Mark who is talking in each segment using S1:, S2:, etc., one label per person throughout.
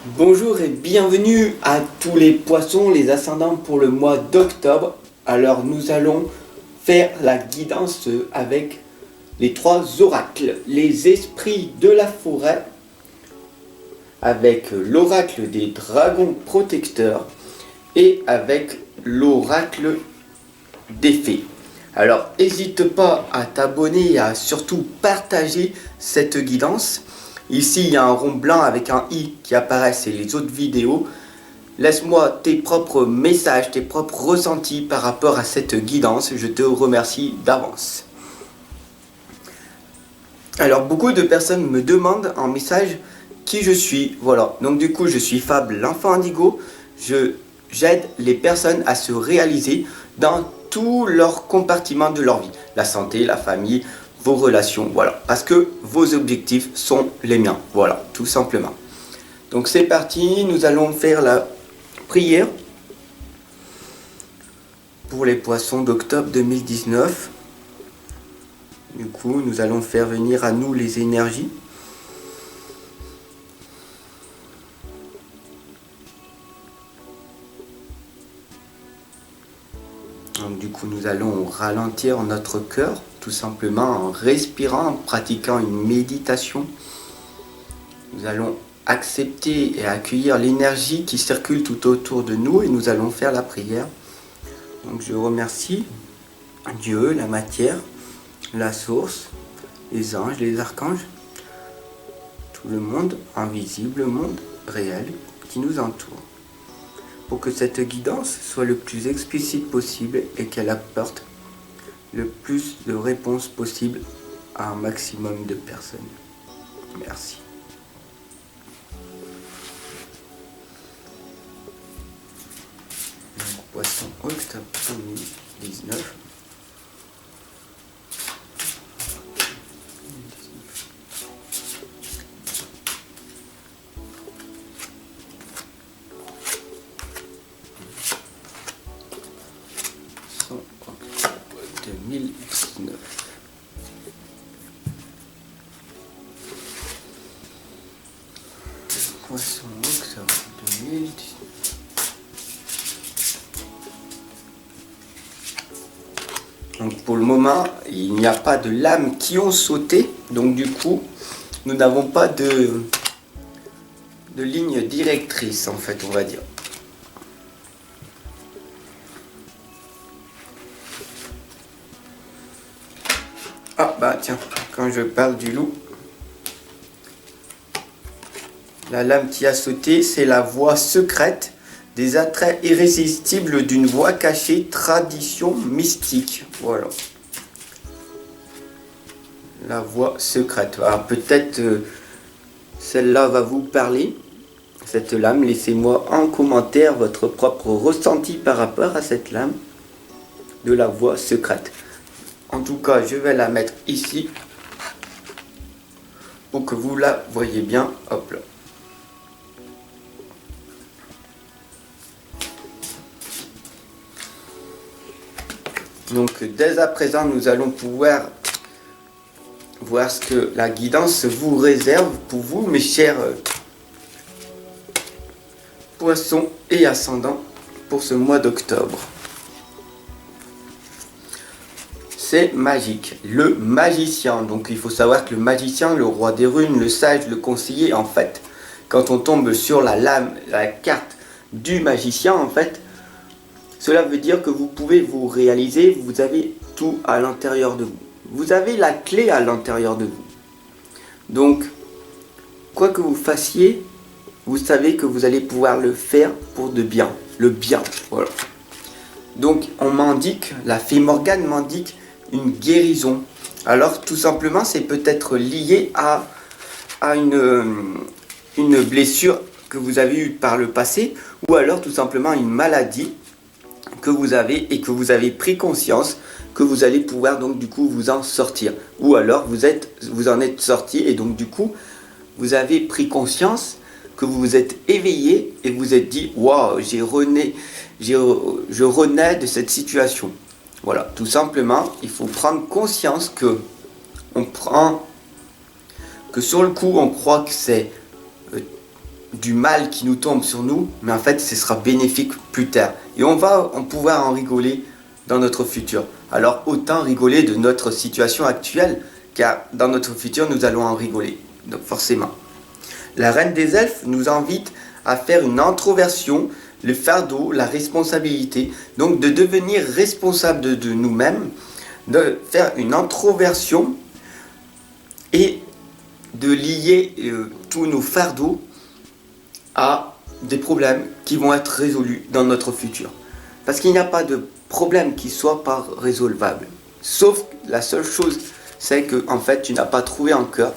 S1: Bonjour et bienvenue à tous les poissons, les ascendants pour le mois d'octobre. Alors nous allons faire la guidance avec les trois oracles, les esprits de la forêt, avec l'oracle des dragons protecteurs et avec l'oracle des fées. Alors n'hésite pas à t'abonner et à surtout partager cette guidance. Ici, il y a un rond blanc avec un i qui apparaît, c'est les autres vidéos. Laisse-moi tes propres messages, tes propres ressentis par rapport à cette guidance. Je te remercie d'avance. Alors, beaucoup de personnes me demandent en message qui je suis. Voilà, donc du coup, je suis Fab, l'enfant indigo. J'aide les personnes à se réaliser dans tous leurs compartiments de leur vie. La santé, la famille, vos relations, voilà. Parce que vos objectifs sont les miens, voilà, tout simplement. Donc c'est parti, nous allons faire la prière pour les poissons d'octobre 2019. Du coup, nous allons faire venir à nous les énergies. Donc du coup, nous allons ralentir notre cœur, tout simplement en respirant, en pratiquant une méditation. Nous allons accepter et accueillir l'énergie qui circule tout autour de nous et nous allons faire la prière. Donc je remercie Dieu, la matière, la source, les anges, les archanges, tout le monde invisible, le monde réel qui nous entoure. Pour que cette guidance soit le plus explicite possible et qu'elle apporte le plus de réponses possible à un maximum de personnes. Merci. Donc, poisson octobre 2019. Poisson octobre 2019. Donc pour le moment, il n'y a pas de lames qui ont sauté. Donc du coup, nous n'avons pas de ligne directrice en fait, on va dire. Ah bah tiens, quand je parle du loup, la lame qui a sauté, c'est la voie secrète des attraits irrésistibles d'une voie cachée, tradition mystique. Voilà. La voie secrète. Alors peut-être celle-là va vous parler, cette lame. Laissez-moi en commentaire votre propre ressenti par rapport à cette lame de la voie secrète. En tout cas, je vais la mettre ici pour que vous la voyez bien. Hop là. Donc dès à présent, nous allons pouvoir voir ce que la guidance vous réserve pour vous, mes chers poissons et ascendants, pour ce mois d'octobre. C'est magique, le magicien. Donc il faut savoir que le magicien, le roi des runes, le sage, le conseiller, en fait, quand on tombe sur la lame, la carte du magicien, en fait, cela veut dire que vous pouvez vous réaliser, vous avez tout à l'intérieur de vous. Vous avez la clé à l'intérieur de vous. Donc, quoi que vous fassiez, vous savez que vous allez pouvoir le faire pour de bien. Le bien, voilà. Donc, on m'indique, la fée Morgane m'indique une guérison. Alors, tout simplement, c'est peut-être lié à une blessure que vous avez eue par le passé, ou alors tout simplement une maladie que vous avez et que vous avez pris conscience que vous allez pouvoir donc du coup vous en sortir, ou alors vous en êtes sorti et donc du coup vous avez pris conscience que vous vous êtes éveillé et vous êtes dit waouh, je renais de cette situation. Voilà, tout simplement il faut prendre conscience que sur le coup on croit que c'est du mal qui nous tombe sur nous, mais en fait ce sera bénéfique plus tard. Et on va pouvoir en rigoler dans notre futur. Alors autant rigoler de notre situation actuelle, car dans notre futur nous allons en rigoler. Donc forcément. La reine des elfes nous invite à faire une introversion, le fardeau, la responsabilité, donc de devenir responsable de nous-mêmes, de faire une introversion et de lier tous nos fardeaux à des problèmes qui vont être résolus dans notre futur. Parce qu'il n'y a pas de problème qui soit pas résolvable. Sauf la seule chose, c'est que en fait, tu n'as pas trouvé encore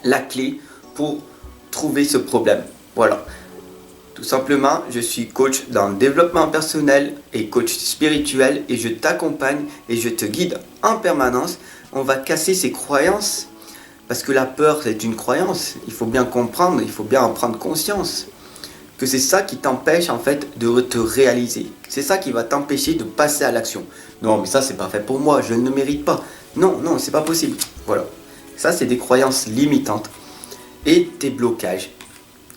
S1: la clé pour trouver ce problème. Voilà. Tout simplement, je suis coach dans le développement personnel et coach spirituel et je t'accompagne et je te guide en permanence. On va casser ces croyances parce que la peur, c'est une croyance. Il faut bien comprendre, il faut bien en prendre conscience que c'est ça qui t'empêche en fait de te réaliser. C'est ça qui va t'empêcher de passer à l'action. Non, mais ça, c'est pas fait pour moi, je ne le mérite pas. Non, non, c'est pas possible. Voilà. Ça, c'est des croyances limitantes et tes blocages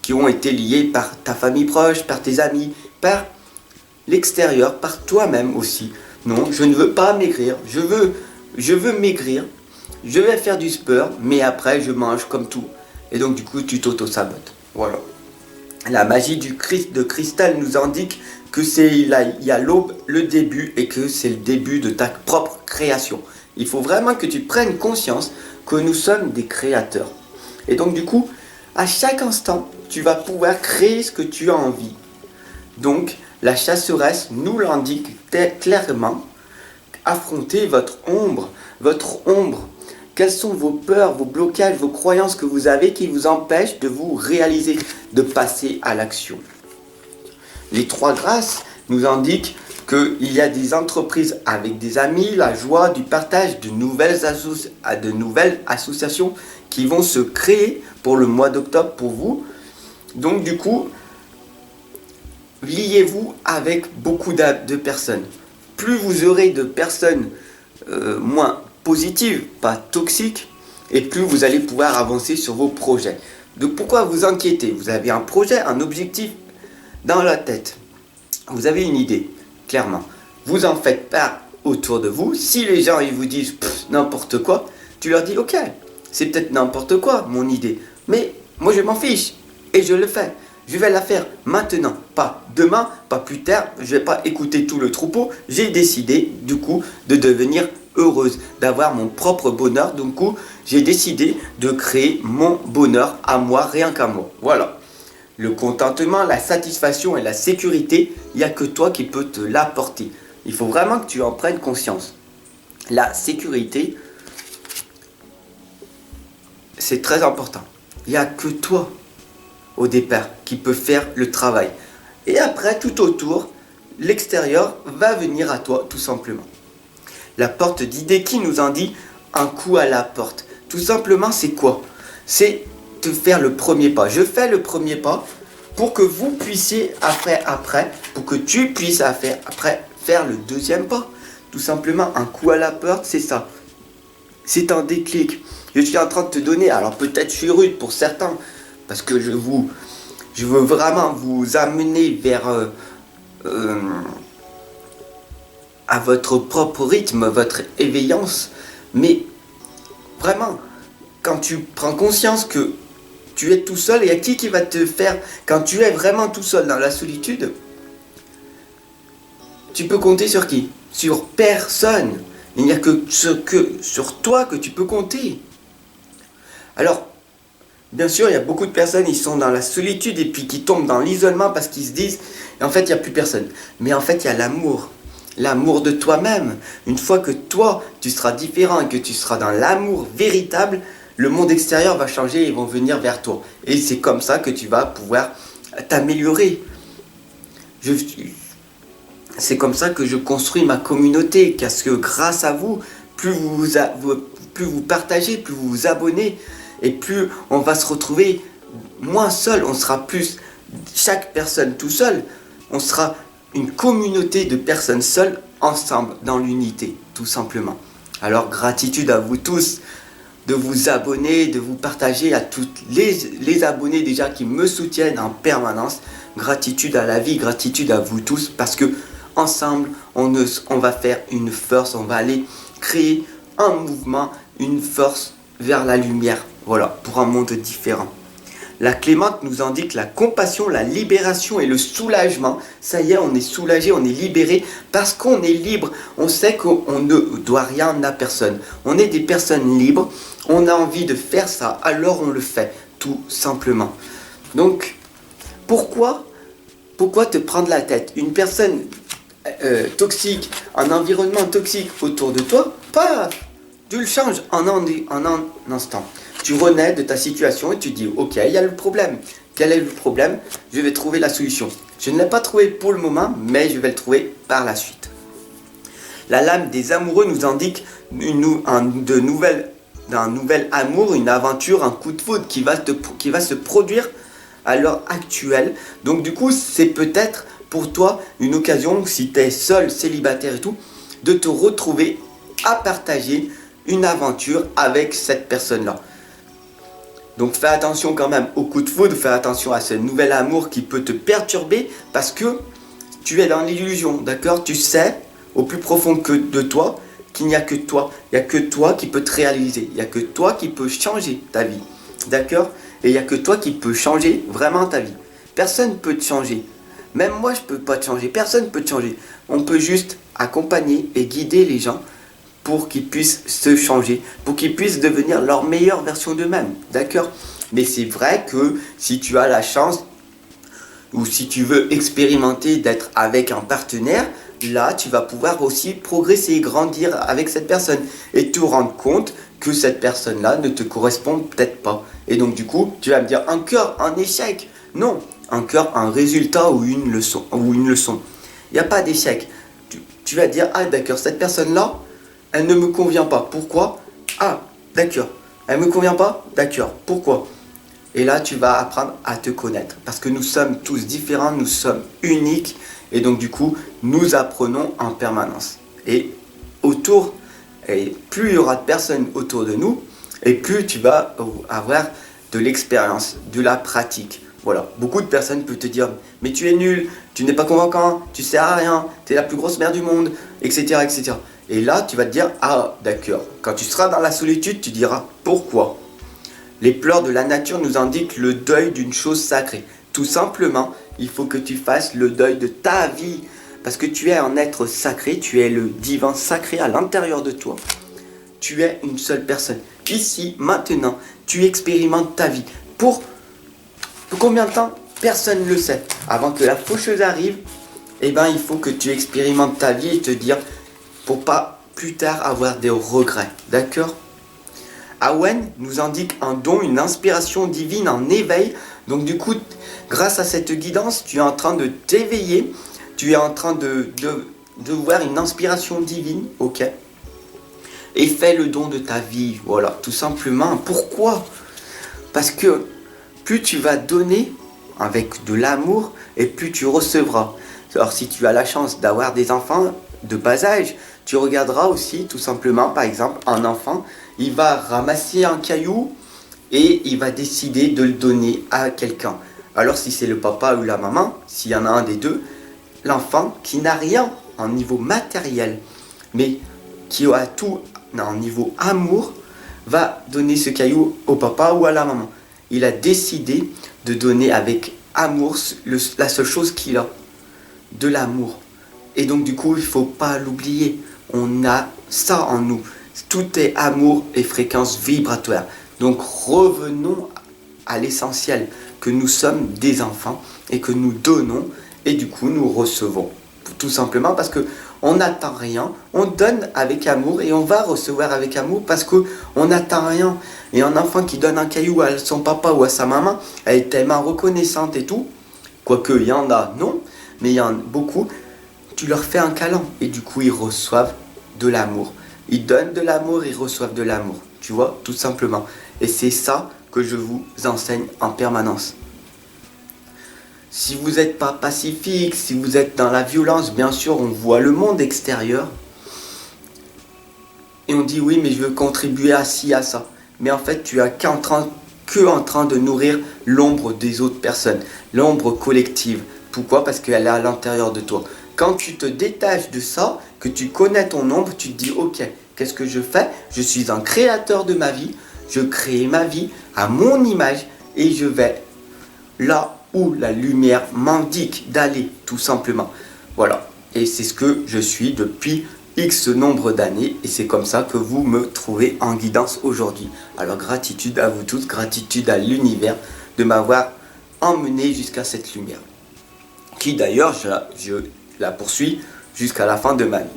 S1: qui ont été liés par ta famille proche, par tes amis, par l'extérieur, par toi-même aussi. Non, je ne veux pas maigrir, je veux maigrir, je vais faire du sport, mais après je mange comme tout. Et donc du coup tu t'auto-sabotes. Voilà. La magie de cristal nous indique que il y a l'aube, le début, et que c'est le début de ta propre création. Il faut vraiment que tu prennes conscience que nous sommes des créateurs. Et donc du coup, à chaque instant, tu vas pouvoir créer ce que tu as envie. Donc, la chasseresse nous l'indique clairement. Affrontez votre ombre. Votre ombre. Quelles sont vos peurs, vos blocages, vos croyances que vous avez qui vous empêchent de vous réaliser, de passer à l'action. Les trois grâces nous indiquent qu'il y a des entreprises avec des amis, la joie du partage, de nouvelles associations qui vont se créer pour le mois d'octobre pour vous. Donc du coup, liez-vous avec beaucoup de personnes. Plus vous aurez de personnes moins positives, pas toxiques, et plus vous allez pouvoir avancer sur vos projets. Donc pourquoi vous inquiétez? Vous avez un projet, un objectif dans la tête. Vous avez une idée, clairement. Vous en faites part autour de vous. Si les gens ils vous disent n'importe quoi, tu leur dis ok, c'est peut-être n'importe quoi mon idée, mais moi je m'en fiche et je le fais. Je vais la faire maintenant, pas demain, pas plus tard. Je ne vais pas écouter tout le troupeau. J'ai décidé du coup de devenir heureuse, d'avoir mon propre bonheur. Du coup, j'ai décidé de créer mon bonheur à moi, rien qu'à moi. Voilà. Le contentement, la satisfaction et la sécurité, il n'y a que toi qui peux te l'apporter. Il faut vraiment que tu en prennes conscience. La sécurité, c'est très important. Il n'y a que toi, au départ, qui peut faire le travail. Et après, tout autour, l'extérieur va venir à toi, tout simplement. La porte d'idées qui nous en dit un coup à la porte. Tout simplement, c'est quoi? C'est de faire le premier pas. Je fais le premier pas pour que vous puissiez après, pour que tu puisses après faire le deuxième pas. Tout simplement, un coup à la porte, c'est ça. C'est un déclic. Je suis en train de te donner, alors peut-être je suis rude pour certains, parce que je veux vraiment vous amener vers à votre propre rythme, votre éveillance. Mais vraiment, quand tu prends conscience que tu es tout seul, et à qui va te faire, quand tu es vraiment tout seul dans la solitude, tu peux compter sur qui? Sur personne. Il n'y a que sur toi que tu peux compter. Alors, bien sûr, il y a beaucoup de personnes, ils sont dans la solitude et puis qui tombent dans l'isolement parce qu'ils se disent, en fait, il n'y a plus personne. Mais en fait, il y a l'amour. L'amour de toi-même. Une fois que toi, tu seras différent et que tu seras dans l'amour véritable, le monde extérieur va changer et ils vont venir vers toi. Et c'est comme ça que tu vas pouvoir t'améliorer. C'est comme ça que je construis ma communauté. Parce que grâce à vous, plus vous partagez, plus vous vous abonnez, et plus on va se retrouver moins seul. On sera plus chaque personne tout seul. On sera une communauté de personnes seules ensemble dans l'unité, tout simplement. Alors gratitude à vous tous de vous abonner, de vous partager à tous les abonnés déjà qui me soutiennent en permanence. Gratitude à la vie, gratitude à vous tous, parce que ensemble, on va faire une force, on va aller créer un mouvement, une force vers la lumière, voilà, pour un monde différent. La Clémente nous indique la compassion, la libération et le soulagement. Ça y est, on est soulagé, on est libéré parce qu'on est libre. On sait qu'on ne doit rien à personne. On est des personnes libres. On a envie de faire ça, alors on le fait, tout simplement. Donc, pourquoi te prendre la tête? Une personne toxique, un environnement toxique autour de toi, paf, tu le changes en un instant. Tu renais de ta situation et tu dis, ok, il y a le problème. Quel est le problème? Je vais trouver la solution. Je ne l'ai pas trouvé pour le moment, mais je vais le trouver par la suite. La lame des amoureux nous indique d'un nouvel amour, une aventure, un coup de foudre qui va se produire à l'heure actuelle. Donc du coup, c'est peut-être pour toi une occasion, si tu es seul, célibataire et tout, de te retrouver à partager une aventure avec cette personne-là. Donc fais attention quand même au coup de foudre, fais attention à ce nouvel amour qui peut te perturber parce que tu es dans l'illusion, d'accord? Tu sais au plus profond que de toi qu'il n'y a que toi. Il n'y a que toi qui peux te réaliser. Il n'y a que toi qui peux changer ta vie, d'accord? Et il n'y a que toi qui peux changer vraiment ta vie. Personne ne peut te changer. Même moi, je ne peux pas te changer. Personne ne peut te changer. On peut juste accompagner et guider les gens pour qu'ils puissent se changer, pour qu'ils puissent devenir leur meilleure version d'eux-mêmes, d'accord? Mais c'est vrai que si tu as la chance ou si tu veux expérimenter d'être avec un partenaire, là tu vas pouvoir aussi progresser et grandir avec cette personne et te rendre compte que cette personne-là ne te correspond peut-être pas. Et donc du coup, tu vas me dire un cœur, un échec. Non, un cœur, un résultat ou une leçon. Il n'y a pas d'échec. Tu vas dire, ah d'accord, cette personne-là, elle ne me convient pas. Pourquoi? Ah, d'accord. Elle ne me convient pas? D'accord. Pourquoi? Et là, tu vas apprendre à te connaître. Parce que nous sommes tous différents, nous sommes uniques. Et donc, du coup, nous apprenons en permanence. Et plus il y aura de personnes autour de nous, et plus tu vas avoir de l'expérience, de la pratique. Voilà. Beaucoup de personnes peuvent te dire, mais tu es nul, tu n'es pas convaincant, tu sers à rien, tu es la plus grosse merde du monde, etc., etc. Et là, tu vas te dire, ah d'accord, quand tu seras dans la solitude, tu diras, pourquoi? Les pleurs de la nature nous indiquent le deuil d'une chose sacrée. Tout simplement, il faut que tu fasses le deuil de ta vie. Parce que tu es un être sacré, tu es le divin sacré à l'intérieur de toi. Tu es une seule personne. Ici, maintenant, tu expérimentes ta vie. Pour combien de temps? Personne ne le sait. Avant que la faucheuse arrive, eh ben, il faut que tu expérimentes ta vie et te dire, pour pas plus tard avoir des regrets, d'accord? Awen nous indique un don, une inspiration divine, un éveil. Donc du coup, grâce à cette guidance, tu es en train de t'éveiller, tu es en train de voir une inspiration divine, ok? Et fais le don de ta vie, voilà, tout simplement. Pourquoi? Parce que plus tu vas donner avec de l'amour, et plus tu recevras. Alors si tu as la chance d'avoir des enfants de bas âge, tu regarderas aussi tout simplement, par exemple, un enfant, il va ramasser un caillou et il va décider de le donner à quelqu'un. Alors si c'est le papa ou la maman, s'il y en a un des deux, l'enfant qui n'a rien en niveau matériel, mais qui a tout en niveau amour, va donner ce caillou au papa ou à la maman. Il a décidé de donner avec amour la seule chose qu'il a, de l'amour. Et donc du coup, il ne faut pas l'oublier. On a ça en nous. Tout est amour et fréquence vibratoire. Donc revenons à l'essentiel, que nous sommes des enfants et que nous donnons et du coup nous recevons. Tout simplement parce que on n'attend rien, on donne avec amour et on va recevoir avec amour parce qu'on n'attend rien. Et un enfant qui donne un caillou à son papa ou à sa maman, elle est tellement reconnaissante et tout, quoique il y en a, non, mais il y en a beaucoup, tu leur fais un câlin et du coup ils reçoivent de l'amour. Ils donnent de l'amour, ils reçoivent de l'amour, tu vois, tout simplement. Et c'est ça que je vous enseigne en permanence. Si vous n'êtes pas pacifique, si vous êtes dans la violence, bien sûr, on voit le monde extérieur. Et on dit oui, mais je veux contribuer à ci, à ça. mais en fait tu as que en train de nourrir l'ombre des autres personnes, l'ombre collective. Pourquoi? Parce qu'elle est à l'intérieur de toi. Quand tu te détaches de ça, que tu connais ton ombre, tu te dis ok, qu'est-ce que je fais? Je suis un créateur de ma vie, je crée ma vie à mon image et je vais là où la lumière m'indique d'aller, tout simplement. Voilà, et c'est ce que je suis depuis X nombre d'années et c'est comme ça que vous me trouvez en guidance aujourd'hui. Alors gratitude à vous tous, gratitude à l'univers de m'avoir emmené jusqu'à cette lumière. Qui d'ailleurs, je la poursuis jusqu'à la fin de ma vie.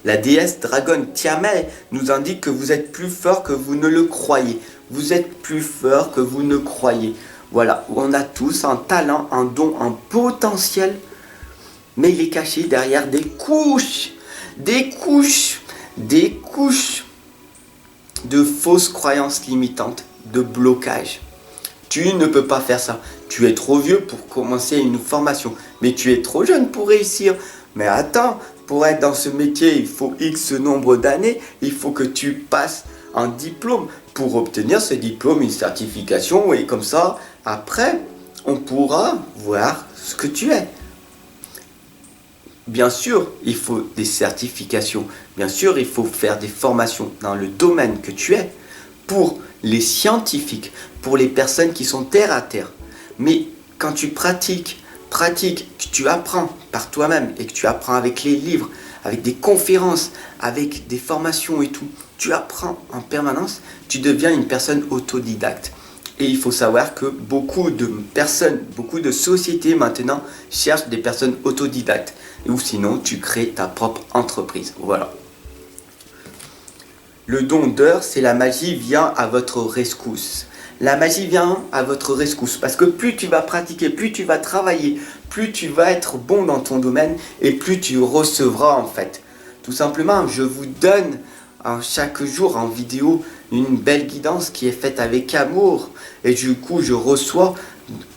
S1: La déesse Dragon Tiamat nous indique que vous êtes plus fort que vous ne le croyez. Vous êtes plus fort que vous ne croyez. Voilà, on a tous un talent, un don, un potentiel, mais il est caché derrière des couches de fausses croyances limitantes, de blocage. Tu ne peux pas faire ça. Tu es trop vieux pour commencer une formation, mais tu es trop jeune pour réussir. Mais attends, pour être dans ce métier, il faut X nombre d'années, il faut que tu passes un diplôme. Pour obtenir ce diplôme, une certification, et comme ça, après, on pourra voir ce que tu es. Bien sûr, il faut des certifications. Bien sûr, il faut faire des formations dans le domaine que tu es pour les scientifiques, pour les personnes qui sont terre à terre. Mais quand tu pratiques, que tu apprends par toi-même et que tu apprends avec les livres, avec des conférences, avec des formations et tout, tu apprends en permanence, tu deviens une personne autodidacte. Et il faut savoir que beaucoup de personnes, beaucoup de sociétés maintenant cherchent des personnes autodidactes. Ou sinon, tu crées ta propre entreprise. Voilà. Le don d'heure, c'est la magie vient à votre rescousse. La magie vient à votre rescousse parce que plus tu vas pratiquer, plus tu vas travailler, plus tu vas être bon dans ton domaine et plus tu recevras en fait. Tout simplement, je vous donne chaque jour en vidéo une belle guidance qui est faite avec amour et du coup je reçois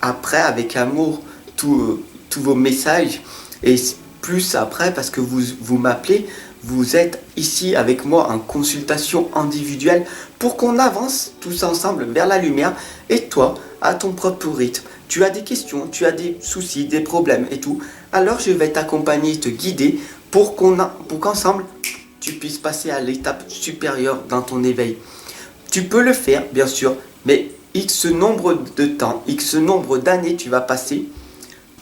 S1: après avec amour tous vos messages et plus après parce que vous m'appelez, vous êtes ici avec moi en consultation individuelle pour qu'on avance tous ensemble vers la lumière et toi à ton propre rythme. Tu as des questions, tu as des soucis, des problèmes et tout. Alors je vais t'accompagner, te guider pour qu'ensemble tu puisses passer à l'étape supérieure dans ton éveil. Tu peux le faire bien sûr, mais X nombre de temps, X nombre d'années tu vas passer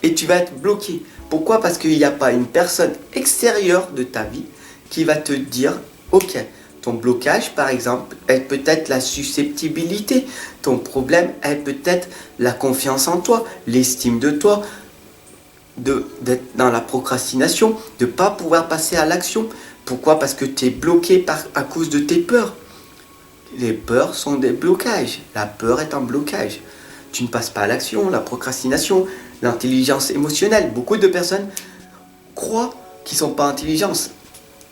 S1: et tu vas être bloqué. Pourquoi? Parce qu'il n'y a pas une personne extérieure de ta vie qui va te dire, ok, ton blocage par exemple est peut-être la susceptibilité, ton problème est peut-être la confiance en toi, l'estime de toi, d'être dans la procrastination, de ne pas pouvoir passer à l'action. Pourquoi? Parce que tu es bloqué à cause de tes peurs. Les peurs sont des blocages, la peur est un blocage. Tu ne passes pas à l'action, la procrastination, l'intelligence émotionnelle. Beaucoup de personnes croient qu'ils ne sont pas intelligents.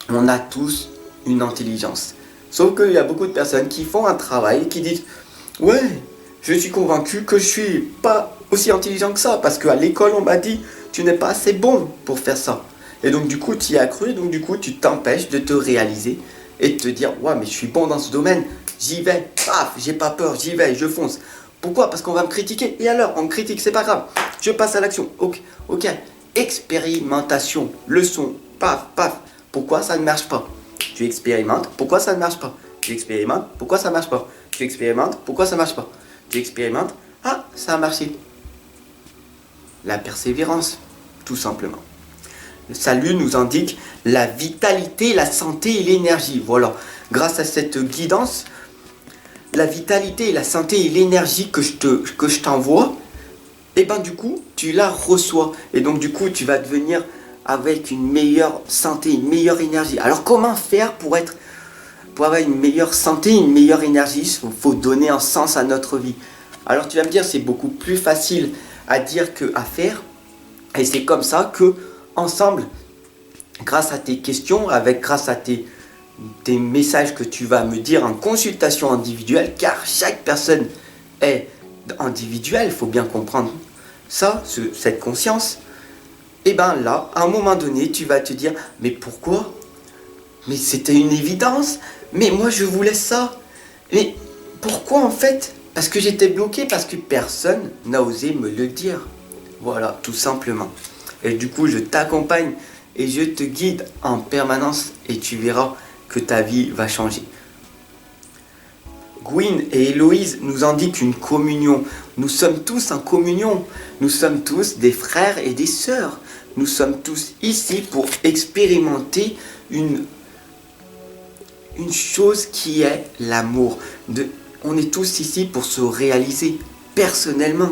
S1: On a tous une intelligence. Sauf qu'il y a beaucoup de personnes qui font un travail et qui disent « Ouais, je suis convaincu que je suis pas aussi intelligent que ça parce qu'à l'école on m'a dit tu n'es pas assez bon pour faire ça. » Et donc du coup tu y as cru, donc du coup tu t'empêches de te réaliser et de te dire « Ouais, mais je suis bon dans ce domaine, j'y vais, paf, j'ai pas peur, j'y vais, je fonce. » Pourquoi? Parce qu'on va me critiquer. Et alors, on me critique, c'est pas grave. Je passe à l'action. Ok. Expérimentation, leçon, paf, paf. Pourquoi ça ne marche pas? Tu expérimentes, pourquoi ça ne marche pas? Tu expérimentes, pourquoi ça ne marche pas? Tu expérimentes, pourquoi ça ne marche pas? Tu expérimentes, ah, ça a marché. La persévérance, tout simplement. Le salut nous indique la vitalité, la santé et l'énergie. Voilà, grâce à cette guidance, la vitalité, la santé et l'énergie que je t'envoie, et ben du coup, tu la reçois. Et donc du coup, tu vas devenir avec une meilleure santé, une meilleure énergie. Alors comment faire pour avoir une meilleure santé, une meilleure énergie? Il faut donner un sens à notre vie. Alors tu vas me dire, c'est beaucoup plus facile à dire qu'à faire. Et c'est comme ça que, ensemble, grâce à tes questions, grâce à tes messages que tu vas me dire en consultation individuelle, car chaque personne est individuelle, il faut bien comprendre ça, cette conscience. Et bien là, à un moment donné, tu vas te dire, mais pourquoi? Mais c'était une évidence, mais moi je voulais ça. Mais Pourquoi en fait? Parce que j'étais bloqué, parce que personne n'a osé me le dire. Voilà, tout simplement. Et du coup, je t'accompagne et je te guide en permanence et tu verras que ta vie va changer. Gwyn et Héloïse nous indiquent une communion. Nous sommes tous en communion. Nous sommes tous des frères et des sœurs. Nous sommes tous ici pour expérimenter une chose qui est l'amour. On est tous ici pour se réaliser personnellement.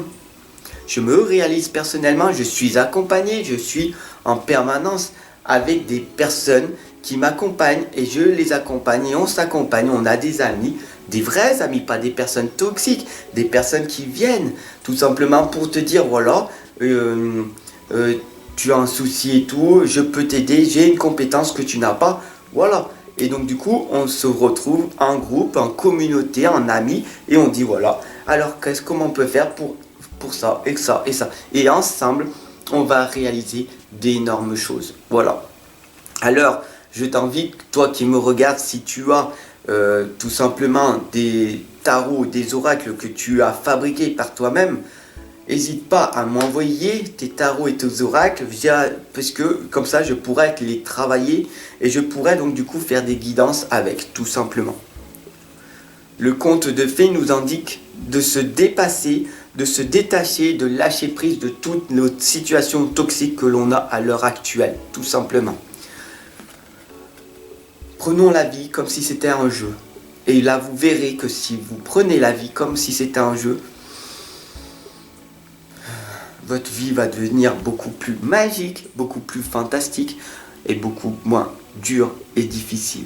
S1: Je me réalise personnellement, je suis accompagné, je suis en permanence avec des personnes qui m'accompagnent et je les accompagne et on s'accompagne, on a des amis, des vrais amis, pas des personnes toxiques, des personnes qui viennent tout simplement pour te dire voilà, tu as un souci et tout, je peux t'aider, j'ai une compétence que tu n'as pas, voilà. Et donc du coup, on se retrouve en groupe, en communauté, en amis, et on dit voilà, alors comment on peut faire pour ça, et ça, et ça. Et ensemble, on va réaliser d'énormes choses. Voilà. Alors, je t'invite, toi qui me regardes, si tu as tout simplement des tarots, des oracles que tu as fabriqués par toi-même, n'hésite pas à m'envoyer tes tarots et tes oracles parce que comme ça je pourrais les travailler et je pourrais donc du coup faire des guidances avec, tout simplement. Le conte de fées nous indique de se dépasser, de se détacher, de lâcher prise de toutes nos situations toxiques que l'on a à l'heure actuelle, tout simplement. Prenons la vie comme si c'était un jeu. Et là vous verrez que si vous prenez la vie comme si c'était un jeu, votre vie va devenir beaucoup plus magique, beaucoup plus fantastique et beaucoup moins dure et difficile.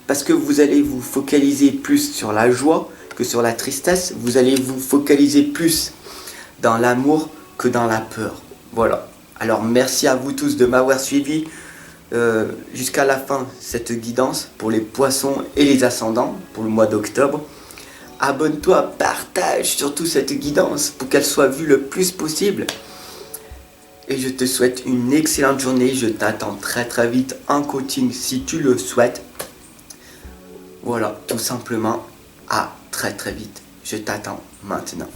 S1: Parce que vous allez vous focaliser plus sur la joie que sur la tristesse. Vous allez vous focaliser plus dans l'amour que dans la peur. Voilà. Alors merci à vous tous de m'avoir suivi jusqu'à la fin cette guidance pour les poissons et les ascendants pour le mois d'octobre. Abonne-toi, partage surtout cette guidance pour qu'elle soit vue le plus possible. Et je te souhaite une excellente journée. Je t'attends très très vite en coaching si tu le souhaites. Voilà, tout simplement, à très très vite. Je t'attends maintenant.